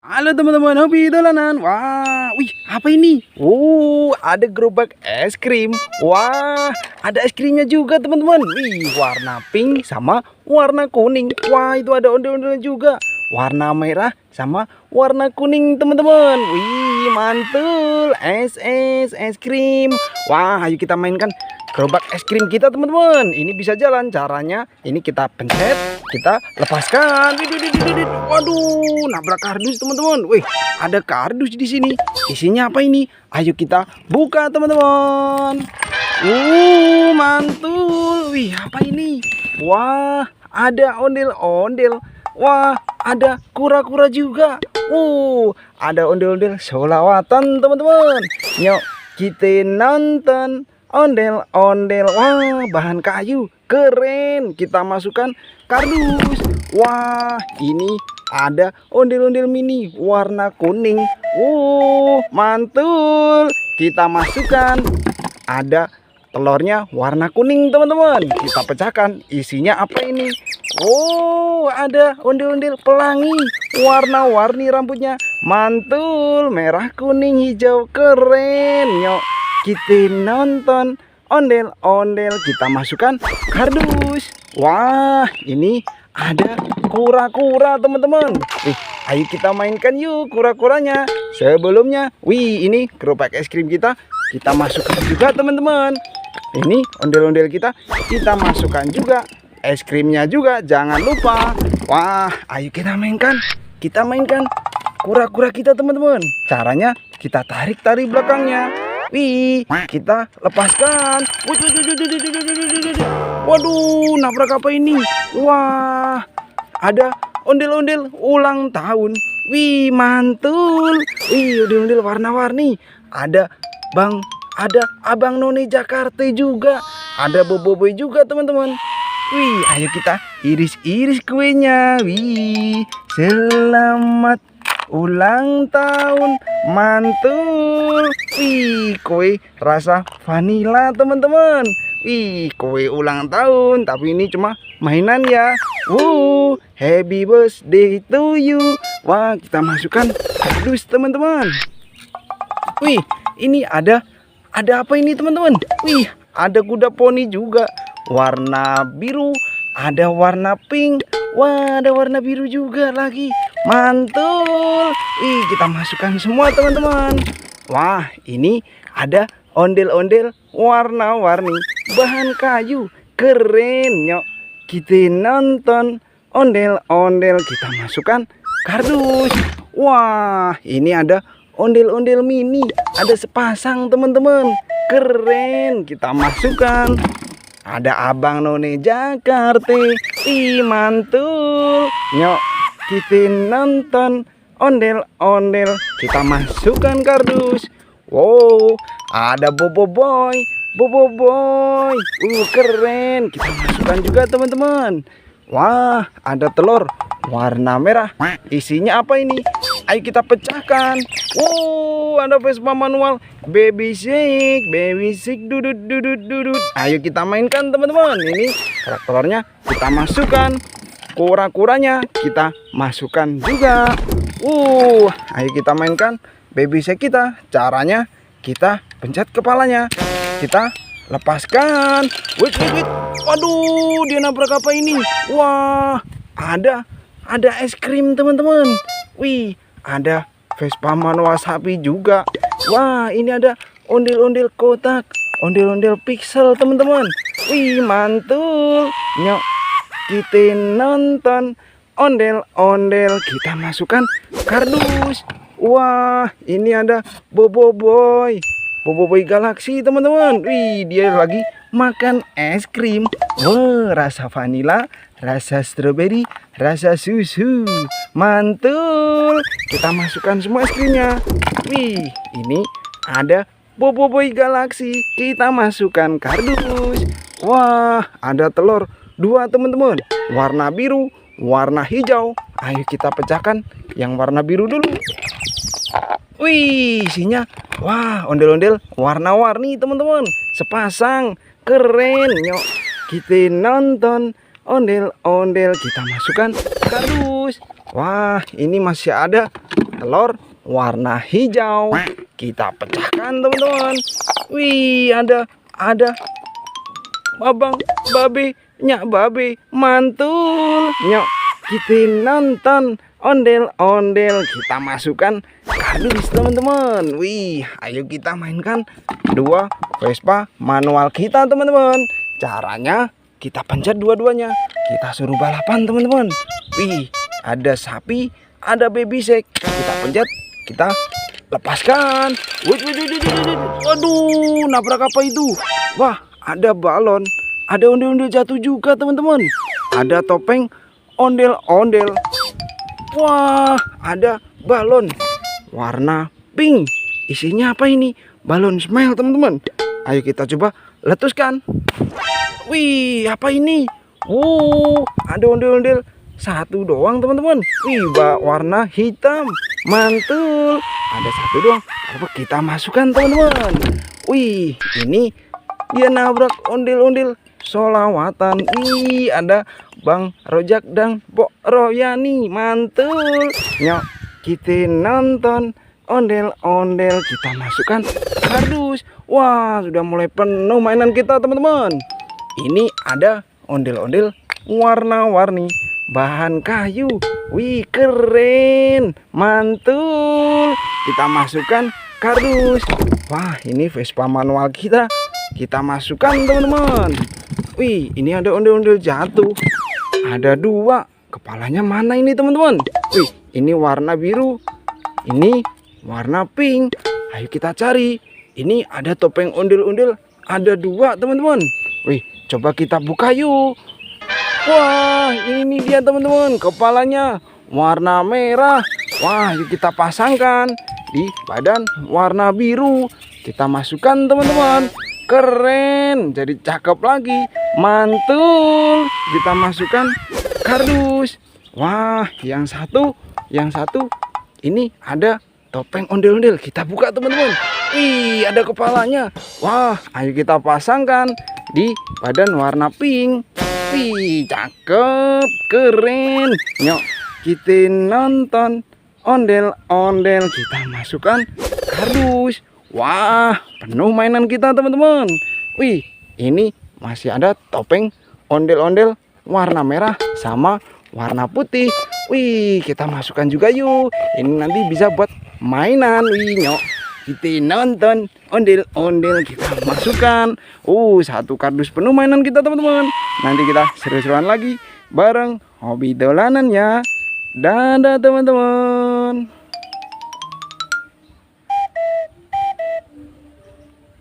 Halo teman-teman, hobi dolanan. Wah, wih, apa ini? Ada gerobak es krim. Wah, ada es krimnya juga teman-teman. Wih, warna pink sama warna kuning. Wah, itu ada ondel-ondelnya juga. Warna merah sama warna kuning teman-teman. Wih, mantul. Es krim. Wah, ayo kita mainkan gerobak es krim kita teman-teman. Ini bisa jalan. Caranya ini kita pencet, kita lepaskan. Waduh, nabrak kardus teman-teman. Wih, ada kardus di sini. Isinya apa ini? Ayo kita buka teman-teman. Mantul. Wih, apa ini? Wah, ada ondel-ondel. Wah, ada kura-kura juga. Ada ondel-ondel sholawatan teman-teman. Yuk, kita nonton ondel-ondel. Wah, bahan kayu. Keren. Kita masukkan kardus. Wah, ini ada ondel-ondel mini warna kuning. Mantul. Kita masukkan. Ada telurnya warna kuning teman-teman. Kita pecahkan. Isinya apa ini? Ada ondel-ondel pelangi. Warna-warni rambutnya. Mantul. Merah, kuning, hijau. Keren. Yuk, kita nonton ondel-ondel. Kita masukkan kardus. Wah, ini ada kura-kura teman-teman. Ayo kita mainkan yuk kura-kuranya. Sebelumnya, ini gerobak es krim kita masukkan juga teman-teman. Ini ondel-ondel kita masukkan juga. Es krimnya juga jangan lupa. Wah, ayo kita mainkan kura-kura kita teman-teman. Caranya kita tarik belakangnya. Kita lepaskan. Waduh, nabrak apa ini? Wah, ada ondel-ondel ulang tahun. Mantul. Ondel-ondel warna-warni. Ada Abang None Jakarta juga. Ada Boboiboy juga teman-teman. Ayo kita iris-iris kuenya. Selamat ulang tahun. Mantul. Kue rasa vanila teman-teman. Kue ulang tahun, tapi ini cuma mainan ya. Happy birthday to you. Wah, kita masukkan kardus teman-teman. Ini ada apa ini teman-teman? Ada kuda poni juga. Warna biru, ada warna pink. Wah, ada warna biru juga lagi. Mantul. Kita masukkan semua teman-teman. Wah, ini ada ondel-ondel warna-warni bahan kayu. Keren. Yuk, kita nonton ondel-ondel. Kita masukkan kardus. Wah, ini ada ondel-ondel mini. Ada sepasang teman-teman. Keren. Kita masukkan. Ada Abang None Jakarta. Mantul. Yuk, kita nonton ondel-ondel. Kita masukkan kardus. Ada Boboiboy. Keren. Kita masukkan juga teman-teman. Wah, ada telur warna merah. Isinya apa ini? Ayo kita pecahkan. Ada Vespa manual. Baby Shark dudut. Ayo kita mainkan teman-teman. Ini karakternya kita masukkan. Kura-kuranya kita masukkan juga. Ayo kita mainkan Baby Shark kita. Caranya kita pencet kepalanya. Kita lepaskan. Waduh, dia nabrak apa ini? Wah, ada es krim teman-teman. Ada Vespa manual sapi juga. Wah, ini ada ondel-ondel kotak, ondel-ondel pixel teman-teman. Mantul. Nyok, kita nonton ondel-ondel. Kita masukkan kardus. Wah, ini ada Boboiboy Galaxy teman-teman. Dia lagi makan es krim. Rasa vanila, rasa stroberi, rasa susu. Mantul. Kita masukkan semua es krimnya. Ini ada Boboiboy Galaxy. Kita masukkan kardus. Wah, ada telur 2 teman-teman. Warna biru, warna hijau. Ayo kita pecahkan yang warna biru dulu. Isinya ondel-ondel warna-warni teman-teman. Sepasang. Keren. Yuk, kita nonton ondel-ondel. Kita masukkan kardus. Wah, ini masih ada telur warna hijau. Kita pecahkan teman-teman. Wih, ada abang babe, nyak babe, mantul. Nyok, kita nonton ondel-ondel. Kita masukkan kardus teman-teman. Wih, ayo kita mainkan dua Vespa manual kita teman-teman. Caranya kita pencet dua-duanya. Kita suruh balapan teman-teman. Wih, ada sapi, ada baby shark. Kita pencet, kita lepaskan. Waduh, nabrak apa itu? Wah, ada balon. Ada ondel-ondel jatuh juga teman-teman. Ada topeng ondel-ondel. Wah, ada balon warna pink. Isinya apa ini? Balon smile teman-teman. Ayo kita coba letuskan. Wih, apa ini? Ada ondel-ondel satu doang teman-teman. Wih, warna hitam. Mantul. Ada satu doang. Apa kita masukkan teman-teman? Wih, ini dia nabrak ondel-ondel solawatan. Wih, ada Bang Rojak dan Pok Royani. Mantul. Nyok, kita nonton ondel-ondel. Kita masukkan kardus. Wah, sudah mulai penuh mainan kita teman-teman. Ini ada ondel-ondel warna-warni bahan kayu. Wih, keren. Mantul. Kita masukkan kardus. Wah, ini Vespa manual kita. Kita masukkan teman-teman. Wih, ini ada ondel-ondel jatuh. Ada dua. Kepalanya mana ini teman-teman? Wih, ini warna biru. Ini warna pink. Ayo kita cari. Ini ada topeng ondel-ondel. Ada dua teman-teman. Wih, coba kita buka yuk. Wah, ini dia teman-teman. Kepalanya warna merah. Wah, yuk kita pasangkan di badan warna biru. Kita masukkan teman-teman. Keren, jadi cakep lagi. Mantul. Kita masukkan kardus. Wah, yang satu ini ada topeng ondel-ondel. Kita buka teman-teman. Ih, ada kepalanya. Wah, ayo kita pasangkan di badan warna pink. Wih, cakep, keren. Nyok, kita nonton ondel-ondel. Kita masukkan kardus. Wah, penuh mainan kita teman-teman. Wih, ini masih ada topeng ondel-ondel warna merah sama warna putih. Wih, kita masukkan juga yuk. Ini nanti bisa buat mainan. Wih, Nyok, kita nonton ondel-ondel. Kita masukkan. Satu kardus penuh mainan kita teman-teman. Nanti kita seru-seruan lagi bareng hobi dolanan ya. Dadah teman-teman.